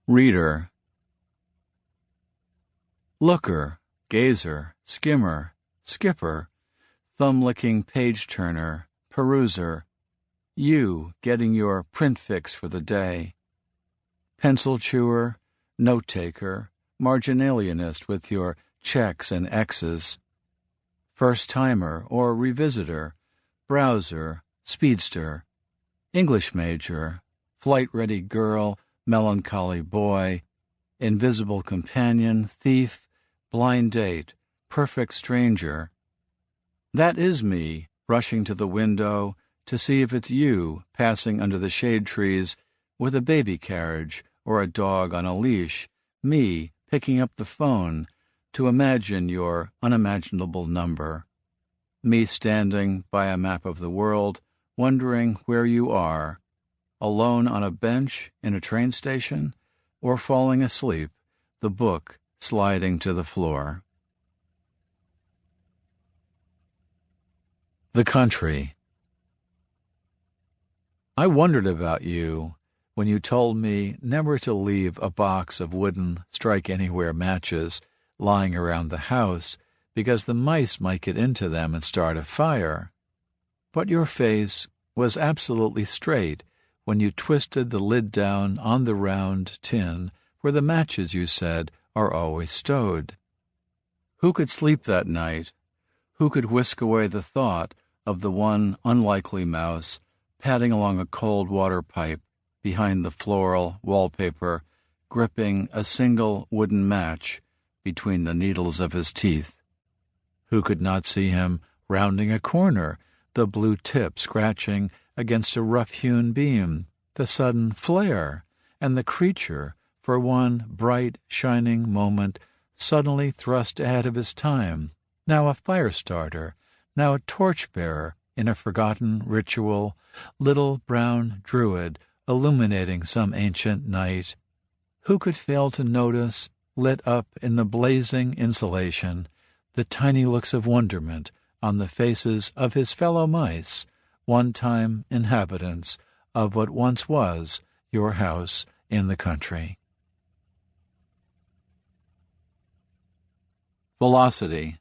Reader. Looker, gazer, skimmer, skipper, thumb-licking page-turner, peruser, you getting your print fix for the day. Pencil chewer, note-taker, marginalianist with your checks and X's. First-timer or revisitor, browser, speedster, English major, flight-ready girl, melancholy boy, invisible companion, thief, blind date, perfect stranger. That is me, rushing to the window to see if it's you passing under the shade trees with a baby carriage or a dog on a leash, me picking up the phone to imagine your unimaginable number, me standing by a map of the world, wondering where you are, alone on a bench in a train station, or falling asleep, the book sliding to the floor. The country. I wondered about you when you told me never to leave a box of wooden strike-anywhere matches lying around the house because the mice might get into them and start a fire. But your face was absolutely straight when you twisted the lid down on the round tin where the matches, you said, are always stowed. Who could sleep that night? Who could whisk away the thought of the one unlikely mouse padding along a cold water pipe behind the floral wallpaper, gripping a single wooden match between the needles of his teeth? Who could not see him rounding a corner, the blue tip scratching against a rough-hewn beam, the sudden flare, and the creature, for one bright, shining moment, suddenly thrust ahead of his time, now a fire-starter, now a torch-bearer in a forgotten ritual, little brown druid illuminating some ancient night? Who could fail to notice, lit up in the blazing insulation, the tiny looks of wonderment on the faces of his fellow mice, one-time inhabitants of what once was your house in the country? Velocity.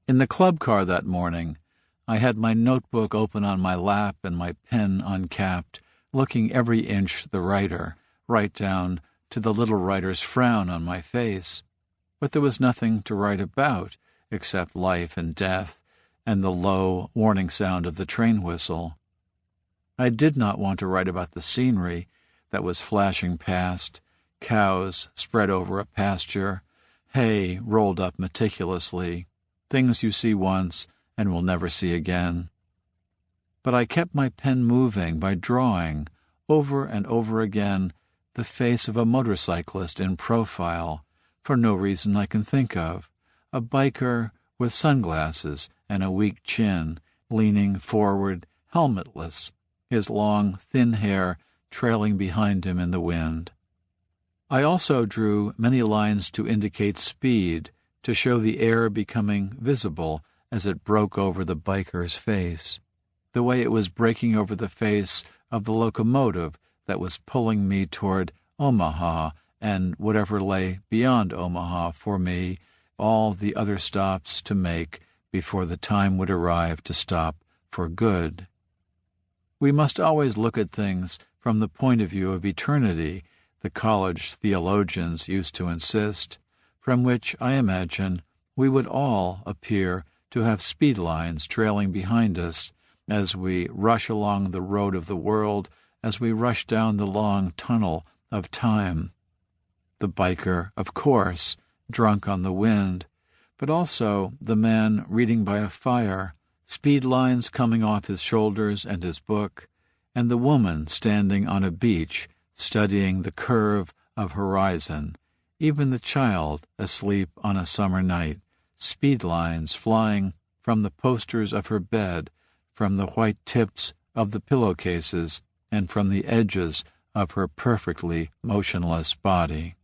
In the club car that morning, I had my notebook open on my lap and my pen uncapped, looking every inch the writer, right down to the little writer's frown on my face. But there was nothing to write about except life and death and the low warning sound of the train whistle. I did not want to write about the scenery that was flashing past, cows spread over a pasture, hay rolled up meticulously, things you see once and will never see again. But I kept my pen moving by drawing, over and over again, the face of a motorcyclist in profile, for no reason I can think of, a biker with sunglasses and a weak chin, leaning forward, helmetless, his long, thin hair trailing behind him in the wind. I also drew many lines to indicate speed, to show the air becoming visible as it broke over the biker's face, the way it was breaking over the face of the locomotive that was pulling me toward Omaha and whatever lay beyond Omaha for me, all the other stops to make before the time would arrive to stop for good. We must always look at things from the point of view of eternity, the college theologians used to insist, from which, I imagine, we would all appear to have speed lines trailing behind us as we rush along the road of the world, as we rush down the long tunnel of time. The biker, of course, drunk on the wind, but also the man reading by a fire, speed lines coming off his shoulders and his book, and the woman standing on a beach studying the curve of horizon, even the child asleep on a summer night, speed lines flying from the posters of her bed, from the white tips of the pillowcases, and from the edges of her perfectly motionless body.